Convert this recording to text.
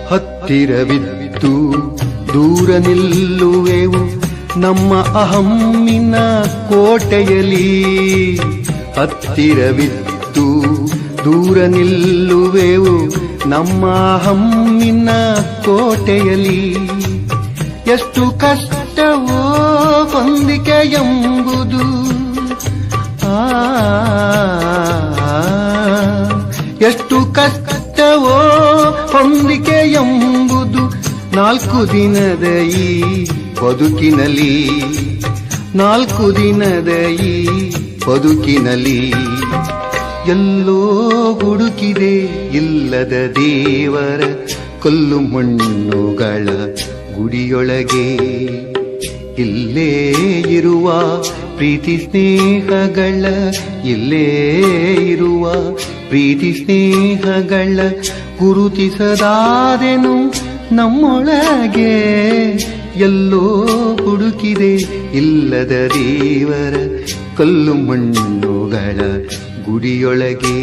ಹತ್ತಿರವಿದ್ದು ದೂರ ನಿಲ್ಲುವೆವು ನಮ್ಮ ಅಹಮ್ಮಿನ ಕೋಟೆಯಲಿ. ಹತ್ತಿರವಿದ್ದು ದೂರ ನಿಲ್ಲುವೆವು ನಮ್ಮ ಅಹಮ್ಮಿನ ಕೋಟೆಯಲಿ. ಎಷ್ಟು ಕಷ್ಟವೋ ಹೊಂದಿಕೆ ಎಂಬುದು, ಎಷ್ಟು ಕಷ್ಟವೋ ಹೊಂದಿಕೆ ಎಂಬುದು 4 ದಿನದ ಈ ಬದುಕಿನಲ್ಲಿ, 4 ದಿನದ ಈ ಬದುಕಿನಲ್ಲಿ. ಎಲ್ಲೋ ಹುಡುಕಿದೆ ಇಲ್ಲದ ದೇವರ ಕಲ್ಲು ಮಣ್ಣುಗಳ ಗುಡಿಯೊಳಗೆ. ಇಲ್ಲೇ ಇರುವ ಪ್ರೀತಿ ಸ್ನೇಹಗಳ, ಇಲ್ಲೇ ಇರುವ ಪ್ರೀತಿ ಸ್ನೇಹಗಳ ಗುರುತಿಸದಾದೆನು ನಮ್ಮೊಳಗೆ. ಎಲ್ಲೋ ಹುಡುಕಿದೆ ಇಲ್ಲದ ದೇವರ ಕಲ್ಲು ಮಣ್ಣುಗಳ ಗುಡಿಯೊಳಗೆ.